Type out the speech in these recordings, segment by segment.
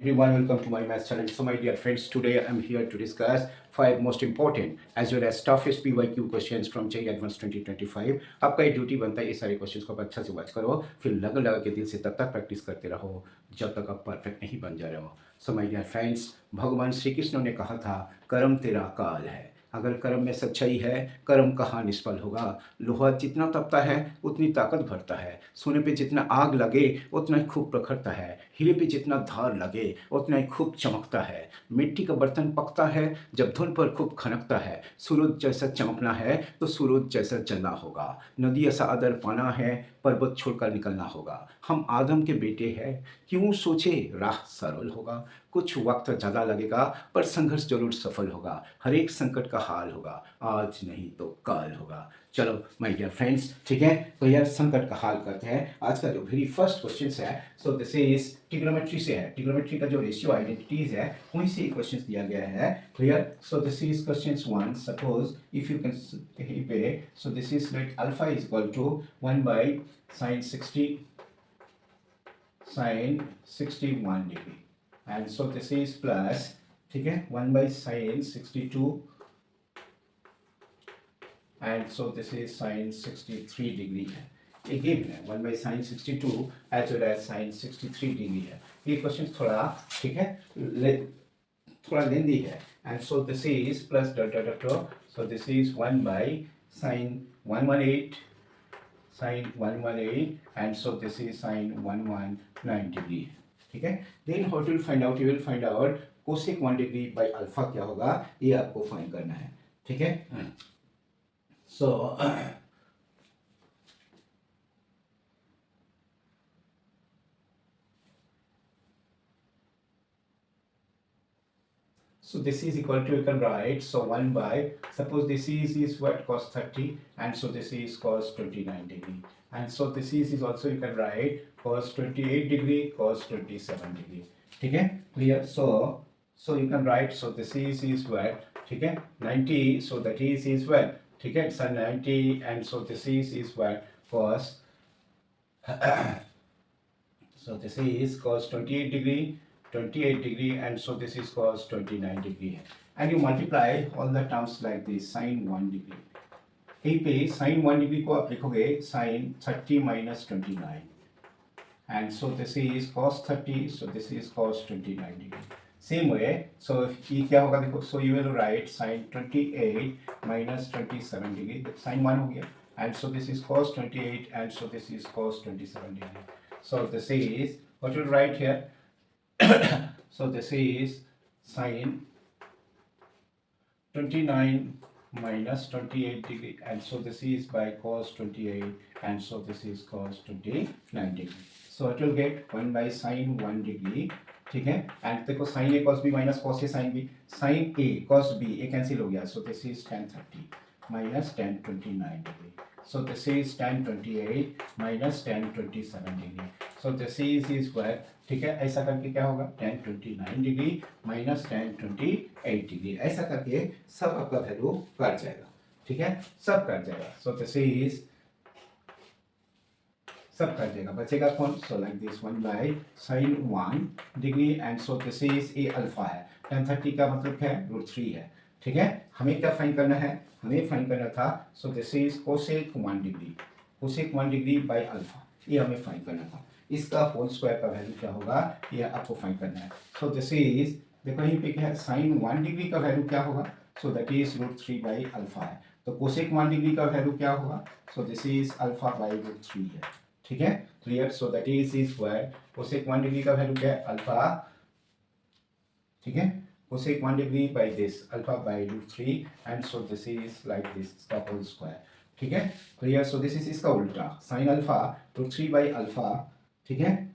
Everyone, welcome to my math challenge. So, my dear friends, today I'm here to discuss five most important as well as toughest PYQ questions from JEE Advanced 2025. आपका ये duty बनता है ये सारे questions को आप अच्छा से वॉच करो, फिर लगा के दिल से तब तक प्रैक्टिस करते रहो जब तक आप परफेक्ट नहीं बन जा रहे हो. सो माय डियर फ्रेंड्स, भगवान श्री कृष्ण ने कहा था कर्म तेरा काल है. अगर कर्म में सच्चाई है, कर्म कहाँ निष्फल होगा. लोहा जितना तपता है उतनी ताकत भरता है, सोने पे जितना आग लगे उतना ही खूब प्रखरता है, हीरे पे जितना धार लगे उतना ही खूब चमकता है, मिट्टी का बर्तन पकता है जब धुन पर खूब खनकता है, सूरज जैसा चमकना है तो सूरज जैसा जलना होगा, नदी ऐसा अदर पाना है पर्वत छोड़कर निकलना होगा. हम आदम के बेटे हैं, क्यों सोचे राह सरल होगा. कुछ वक्त ज़्यादा लगेगा पर संघर्ष जरूर सफल होगा, हर एक संकट का हाल होगा, आज नहीं तो कल होगा. चलो माय डियर फ्रेंड्स, ठीक है, तो यार संकट का हाल करते हैं. आज का जो वेरी फर्स्ट क्वेश्चन है, सो दिस इज ट्रिग्नोमेट्री से है. ट्रिग्नोमेट्री का जो रेशियो आइडेंटिटीज है वहीं से क्वेश्चन दिया गया है. Clear. So this is question 1. Suppose if you can कहीं पे, so this is let alpha is equal to 1 by sine 61 degree and so this is plus, ठीक है, 1 by sine 62 and so this is sin 63 degree है. ये given है 1 by sine 62 as well as sine 63 degree है. ये question थोड़ा, ठीक है, थोड़ा लेंदी है. And so this is plus dot dot dot, so this is 1 by sine 118 and so this is sine 119 degree है. ठीक है. Then what will find out, you will find out cosec 1 degree by alpha क्या होगा, ये आपको find करना है. ठीक है. So, so this is equal to, you can write, so 1 by, suppose this is what, cos 30 and so this is cos 29 degree and so this is also you can write cos 28 degree, cos 27 degree. ठीक है, clear. So you can write, so this is what, ठीक है, 90, so that is what, ठीक है, so 90 and so this is what, cos so this is cos 28 degree and so this is cos 29 degree and you multiply all the terms like this, sin 1 degree. यहीं पे sin 1 degree को आप लिखोगे sin 30 minus 29 and so this is cos 30, so this is cos 29 degree. Same way, so ये क्या होगा देखो, so you will write sin 28 minus 27 degree, sin 1 हो गया and so this is cos 28 and so this is cos 27 degree. So this is what you write here. So this is sin 29 minus 28 degree and so this is by cos 28 and so this is cos 29 degree. So it will get 1 by sin 1 degree. ठीक है. And देखो sign A cos B minus cos A sine B, sign A cos B ये cancel हो गया. सो this is tan 30 minus tan 29 degree. So this is tan 28 minus tan 27 degree. So this is work. ठीक है, ऐसा करके क्या होगा, tan 29 degree minus tan 28 degree. ऐसा करके सब आपका वैल्यू कट जाएगा. ठीक है, सब कट जाएगा. सो दिस इज सब कर देगा, बचेगा कौन. सो like this 1 by sign 1 degree and so this is A alpha है. tan 30 का मतलब क्या है, √3 है. ठीक है, हमें क्या फाइंड करना है, हमें फाइंड करना था, सो this is cosec 1 degree, cosec 1 degree by alpha, ये हमें फाइंड करना था. इसका होल स्क्वायर का वैल्यू क्या होगा ये आपको फाइंड करना है. सो दिस इज, देखो यहीं पे क्या है, साइन 1 डिग्री का वैल्यू क्या होगा, so that is √3 by alpha है. तो कोसेक 1 डिग्री का वैल्यू क्या होगा, so this is alpha by √3 है. ठीक है, clear. So that is word cosec 1 degree का वैल्यू क्या है, अल्फा. ठीक है, cosec 1 degree by this alpha by √3 and so this is like this, इसका होल स्क्वायर. ठीक है, क्लियर. सो दिस इज इसका उल्टा, साइन अल्फा √3 बाई अल्फा. ठीक है,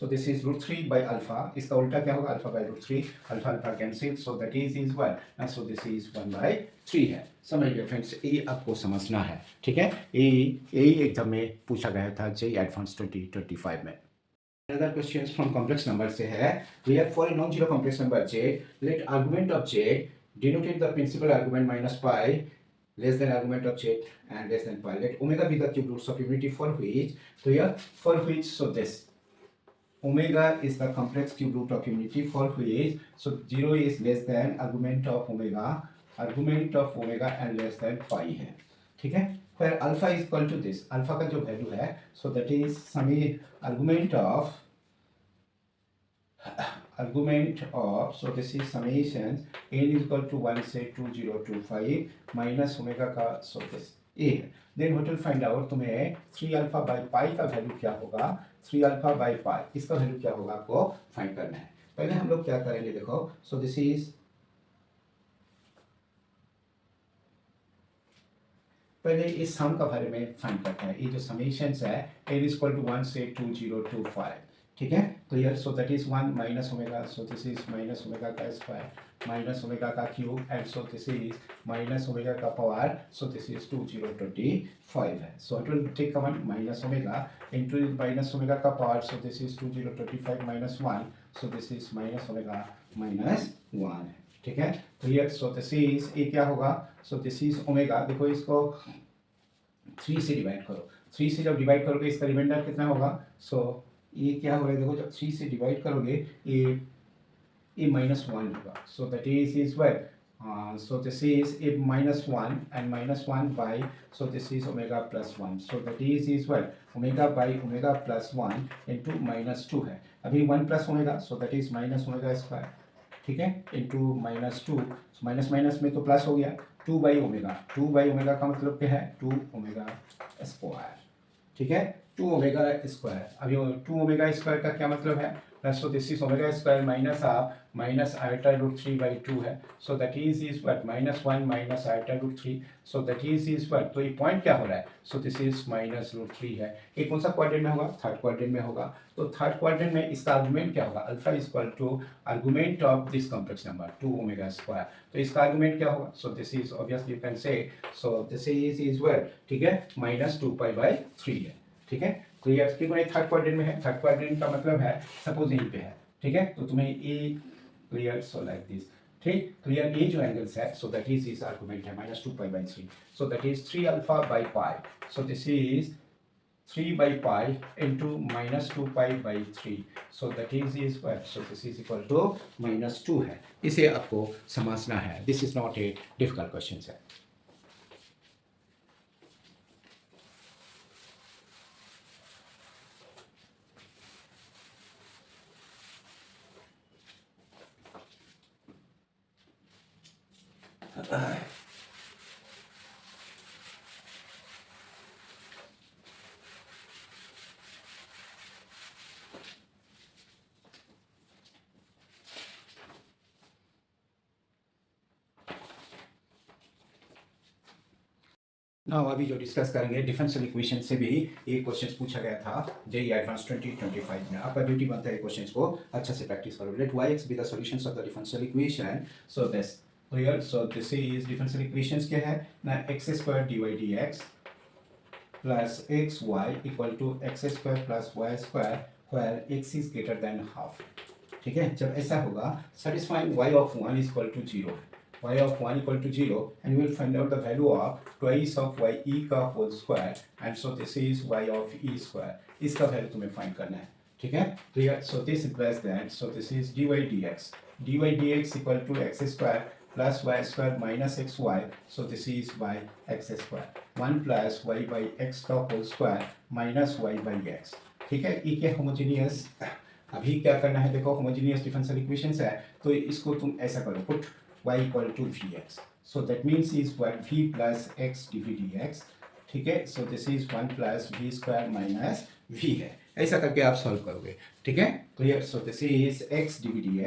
so this is √3 by alpha, इसका उल्टा क्या होगा, alpha by √3, alpha alpha cancel, so that is 1 and so this is 1 by 3 है. समझिए फ्रेंड्स, ये आपको समझना है. ठीक है, यही एग्जाम में पूछा गया था JEE एडवांस 2025 में. Another question from complex number से है, we have for a non-zero complex number j, let argument of j denotate the principal argument minus pi less than argument of z and less than pi. Let omega be the cube roots of unity for which, so here for which, so this omega is the complex cube root of unity for which so 0 is less than argument of omega and less than pi है, ठीक है। फिर alpha is equal to this, alpha का जो value है so that is same argument of so this is summation n is equal to 1 से 2025 minus omega का so this a है। Then what will find out, तुम्हें 3 alpha by pi का value क्या होगा, 3 अल्फा बाई पाई इसका value क्या होगा आपको फाइंड करना है। पहले हम लोग क्या करेंगे, देखो सो दिस इज पहले इस सम का बारे में फाइंड करते हैं। ये जो समेशंस है n इज इक्वल टू 1 से 2025, ठीक है clear. So that is 1 minus omega, so this is minus omega का स्क्वायर माइनस ओमेगा का cube and so this is minus omega का पावर, सो दिस इज 2025 है। So it will take common minus omega into minus omega का power, so this is 2025 minus 1, so this is minus omega minus 1 है, ठीक है clear. So this is ये क्या होगा, so this is omega, देखो इसको 3 से डिवाइड करो, 3 से जब डिवाइड करोगे इसका रिमाइंडर कितना होगा, सो ये क्या होगा, देखो जब 3 से डिवाइड करोगे ये माइनस 1 होगा, so that is wait so this is a minus 1 and minus 1 by so this is omega plus 1, so that is well omega by omega plus 1 into minus 2 है, अभी 1 plus omega so that is minus omega square, ठीक है into minus 2, minus minus में तो plus हो गया, 2 by omega का मतलब क्या है 2 ओमेगा स्क्वायर, ठीक है 2 ओमेगा स्क्वायर। अभी 2 ओमेगा स्क्वायर का क्या मतलब है, so this is omega square minus iota root 3 by 2 है, so that is what minus 1 minus iota root 3, so that is what, तो ये पॉइंट क्या हो रहा है, so this is minus root 3 है। ये कौन सा क्वाड्रेंट में होगा, थर्ड क्वाड्रेंट में होगा। तो थर्ड क्वाड्रेंट में इसका आर्गुमेंट क्या होगा, alpha is equal to argument of this complex number 2 omega square, तो इसका आर्गुमेंट क्या होगा, so this is obviously you can say so this is what, ठीक है माइनस 2 पाई बाई 3 है, ठीक है क्लियर। क्योंकि थर्ड क्वाड्रेंट में है, थर्ड क्वाड्रेंट का मतलब है सपोज यहीं पे है, ठीक है तो तुम्हें ए क्लियर, सो लाइक दिस, ठीक क्लियर। ये जो एंगल्स है सो दैट इज इस आर्गुमेंट है minus 2 pi by 3, so that is 3 alpha by pi, so this is 3 by pi into minus 2 pi by 3, so that is what, so this is equal to minus 2 है। इसे आपको समझना है, this is not a difficult question है। ना अभी जो discuss करेंगे डिफरेंशियल इक्वेशन से भी एक क्वेश्चन पूछा गया था जेईई एडवांस 2025 में। आपका ड्यूटी बनता है क्वेश्चंस को अच्छा से प्रैक्टिस करो। Let y x be the solutions of the differential equation, so this clear, so this is differential equations क्या है ना, x square dy dx plus x y equal to x square plus y square where x is greater than half, ठीक है। जब ऐसा होगा satisfying y of 1 is equal to 0, y of 1 equal to 0 and we will find out the value of twice of y e का whole square and so this is y of e square, इसका value तुम्हें find करना है, ठीक है clear. So this implies that so this is dy dx equal to x square plus y square minus xy, so this is y x square 1 plus y by x का whole square minus y by x, ठीक है। ये क्या homogeneous, अभी क्या करना है देखो होमोजेनियस डिफरेंशियल इक्वेशंस है तो इसको तुम ऐसा करो put y equal to v x, so that means is what v plus x d v d x, ठीक है। So this is 1 plus v square minus v है, ऐसा करके आप सॉल्व करोगे, ठीक है clear. So this is x d v d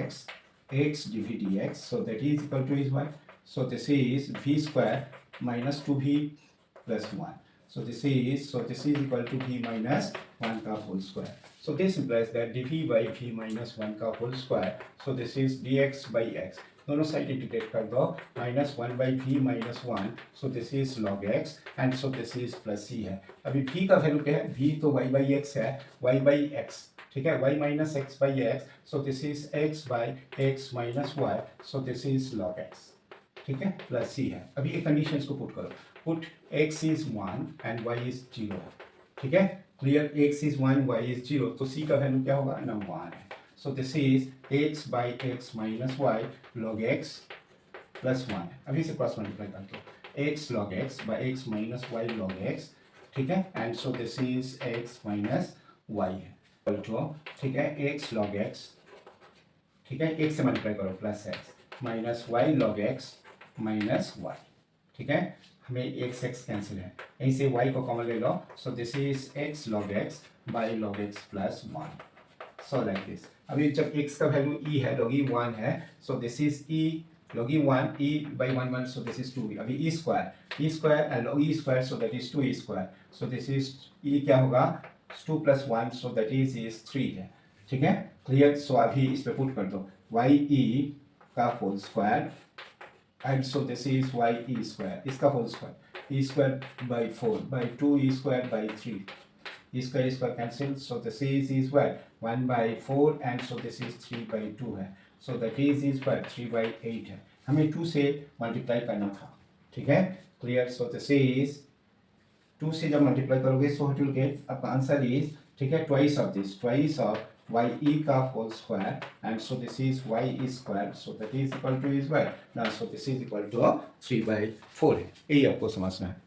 x, so that is equal to is what, so this is v square minus 2v plus 1, so this is equal to v minus 1 का whole square, so this implies that dv by v minus 1 का whole square, so this is dx by x, दोनों side integrate कर दो, minus 1 by v minus 1, so this is log x and so this is plus c है। अभी v का value क्या है, v तो y by x है, y by x, ठीक है y minus x by x, so this is x by x minus y, so this is log x, ठीक है प्लस सी है। अभी ये कंडीशंस को पुट करो, put x is 1 and y is 0, ठीक है clear, x is 1, y is 0, तो c का वैल्यू क्या होगा ना 1 है। So this is x by x minus y log x plus 1 है। अभी से क्रॉस मल्टीप्लाई कर दो, x log x by x minus y log x, ठीक है, and so this is x minus y है इक्वल टू, ठीक है, x लॉग x, ठीक है, x से मल्टीप्लाई करो plus x minus y log x minus y, ठीक है, हमें x x कैंसिल है, यहीं से y को कॉमन ले लो, so this is x log x by log x plus 1, so like this. अभी जब x का वैल्यू e है, लॉग e 1 है, so this is e log e 1, e by 1 1, so this is 2e, अभी e square and log e square, so that is 2e square, so this is e क्या होगा 2 plus 1, so that is 3 है, ठीक है, clear. सो अभी इस पे put कर दो y e का whole square and so this is y e square, इसका whole square e square by 4 by 2 e square by 3, e square cancel, so this is what 1 by 4 and so this is 3 by 2 है, so that is what 3 by 8 है, हमें 2 से multiply करना था, ठीक है, clear. So this is 2 से जब मल्टीप्लाई करोगे so what you will get, आपका आंसर इज, ठीक है, twice of this, twice of y e का whole square and so this is y e square, so that is equal to is what ना, so this is equal to 3 by 4 है, यही आपको समझना है।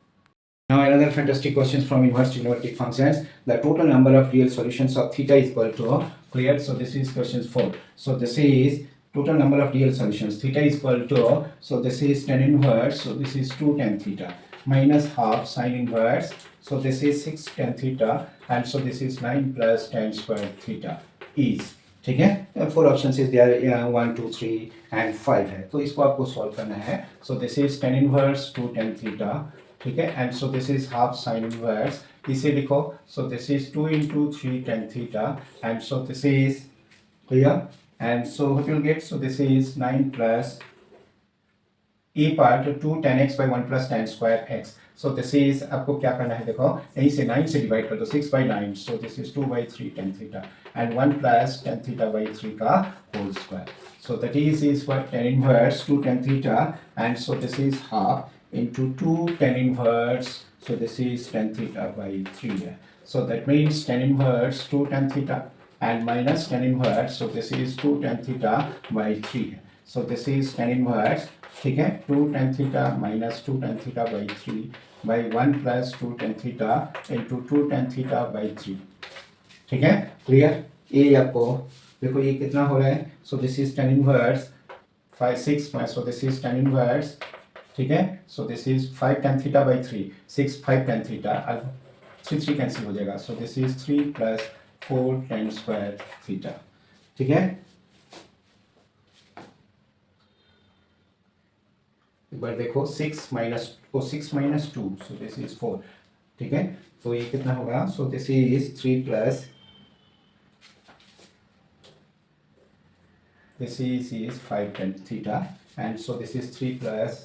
Now another fantastic questions from inverse trigonometric functions. The total number of real solutions of theta is equal to, clear. So this is questions 4. So this is total number of real solutions. Theta is equal to, so this is tan inverse. So this is 2 tan theta minus half sin inverse. So this is 6 tan theta and so this is 9 plus tan square theta is, ठीक है, 4 option is there, 1 2 3 and 5 है, तो इसको आपको solve करना है। So this is tan inverse 2 tan theta, ठीक है, and so this is half sine inverse, इसे लिखो, सो this is 2 into 3 tan theta and so this is clear, and so what you will get, so this is 9 plus e part 2 tan x by 1 plus tan square x, so this is आपको क्या करना है, देखो यहीं से 9 से divide कर दो, 6 by 9, so this is 2 by 3 tan theta and 1 plus tan theta by 3 का whole square, so that is what tan inverse 2 tan theta and so this is half into 2 tan inverse, so this is tan theta by 3 है, so that means tan inverse 2 tan theta and minus tan inverse, so this is 2 tan theta by 3 है, so this is tan inverse, ठीक है, 2 tan theta minus 2 tan theta by 3 by 1 plus 2 tan theta into 2 tan theta by 3, ठीक है, clear. ये आपको देखो ये कितना हो रहा है, so this is tan inverse 5 6, so this is tan inverse, ठीक है, so this is 5 tan theta by 3, 6 5 tan theta, 3 cancel हो जाएगा, सो this is 3 plus 4 tan square theta, ठीक है, एक बार देखो 6 माइनस 2, सो दिस इज 4, ठीक है, तो ये कितना होगा, so this is 3 plus this is 5 tan theta and so this is 3 plus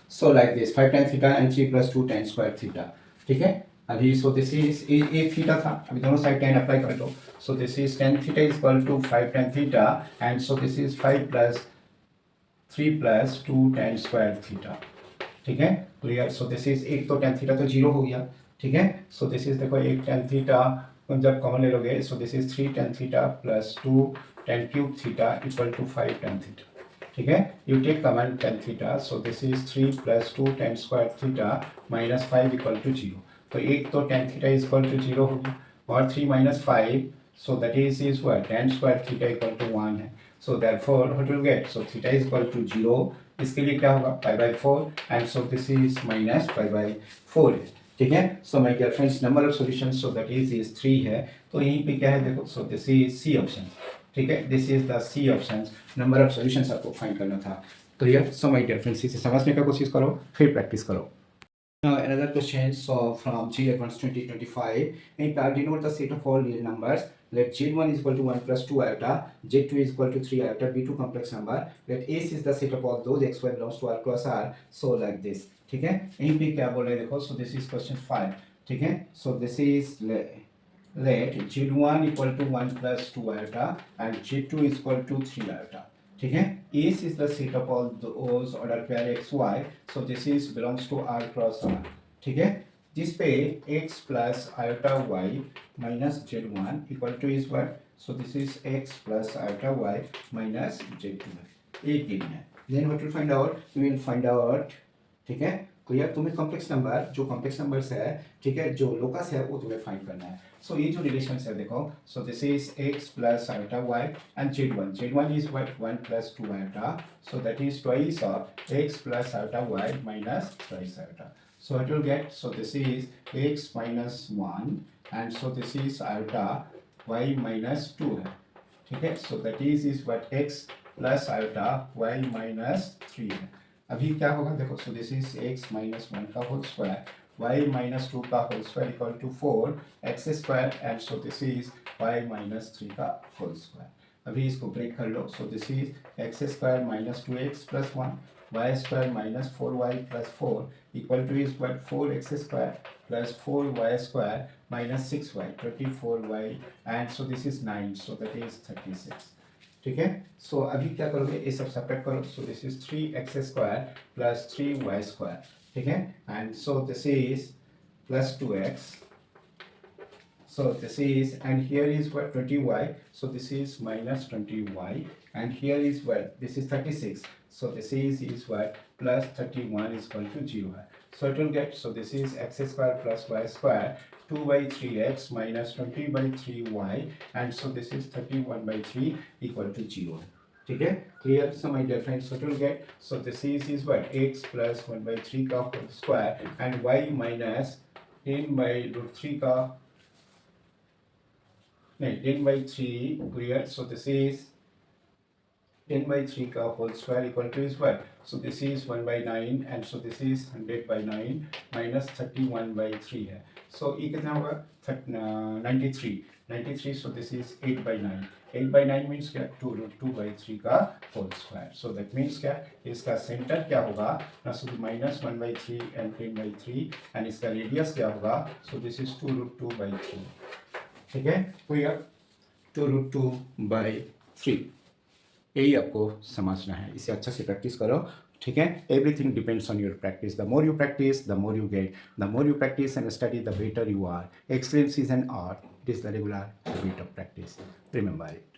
so like this 5 tan theta and 3 plus 2 tan square theta, ठीक है, अभी so this is a theta था, अभी दोनों साइड tan अप्लाई कर दो, so this is tan theta is equal to 5 tan theta and so this is 5 plus 3 plus 2 tan square theta, ठीक है, क्लियर। सो दिस इज एक तो tan theta तो 0 हो गया, ठीक है, सो दिस इज देखो एक tan थीटा जब कॉमन ले लोगे, so this is 3 tan theta plus 2 tan cube theta equal to 5 tan theta, ठीक है, you take common tan theta, so this is 3 plus 2 tan square theta minus 5 equal to 0, तो एक तो tan theta is equal to 0 होगी और 3 minus 5, so that is what tan square theta equal to 1 है, so therefore what will get, so theta is equal to 0, इसके लिए क्या होगा pi by 4 and so this is minus pi by 4 है, ठीक है। So my dear friends number of solutions, so that is 3 है, तो यहीं पे क्या है देखो, so this is C option, ठीक है, this is the C option, number of solutions आपको फाइंड करना था, clear. So my dear friends इसे समझने का कोशिश करो, फिर प्रैक्टिस करो। Now another question, so from G Advanced 2025, in fact denote the set of all real numbers, let Z1 is equal to 1 plus 2 iota, Z2 is equal to 3 iota, B2 complex number, let S is the set of all those x y belongs to R plus R, so like this, ठीक है, यहीं पे क्या बोल रहे हैं देखो, so this is question 5, ठीक है, so this is let Z1 equal to 1 plus 2 iota and Z2 is equal to 3 iota, ठीक है, S is the set of all those order pair x y, so this is belongs to R cross R, ठीक है, जिस पे x plus iota y minus z one equal to is what, so this is x plus iota y minus z two, एक given है, then what will find out, we will find out, ठीक है, clear, तुम्हें complex number, जो complex numbers है, ठीक है, जो लोकस है वो तुम्हें फाइंड करना है। सो ये जो रिलेशन है देखो, so this is x plus iota y and z one is what, one plus two iota, so that is twice of x plus iota y minus twice iota, so it will get, so this is x minus 1 and so this is iota y minus 2 है, ठीक है, so that is what x plus iota y minus 3 है। अभी क्या होगा देखो, so this is x minus 1 का whole square y minus 2 का whole square equal to 4 x square and so this is y minus 3 का होल स्क्वायर। अभी इसको ब्रेक कर लो, so this is x square minus 2x plus 1 y square minus 4y plus 4 equal to is what, 4x square plus 4y square minus 6y, 24y and so this is 9, so that is 36, ठीक है। सो अभी क्या करोगे, ये सब separate करो, सो this is 3x square plus 3y square, ठीक है, and so this is plus 2x, so this is, and here is what, 20y, so this is minus 20y and here is what, this is 36, so this is what, plus 31 is equal to 0 so it will get, so this is x square plus y square 2 by 3x minus 20 by 3y and so this is 31 by 3 equal to 0, ठीक है, clear. So my dear friends, what will get, so this is what, x plus 1 by 3 का whole square and y minus 10 by root 3 का, नहीं 10 by 3, clear, so this is 10 by 3 का whole square equal to is what, so this is 1 by 9 and so this is 100 by 9 minus 31 by 3 है, so ये कितना होगा, 93, so this is 8 by 9, 8 by 9 means क्या, 2 by 3 का whole square, so that means क्या, इसका centre क्या होगा ना, so minus 1 by 3 and 10 by 3 and इसका रेडियस क्या होगा, सो दिस इज 2 by 3, ठीक है, क्लियर, 2 by 3, यही आपको समझना है, इसे अच्छा से प्रैक्टिस करो, ठीक है, everything depends on your practice, the more you practise the more you get, the more you practise and study the better you are, excellence is an art, it is the regular habit of practice, remember it.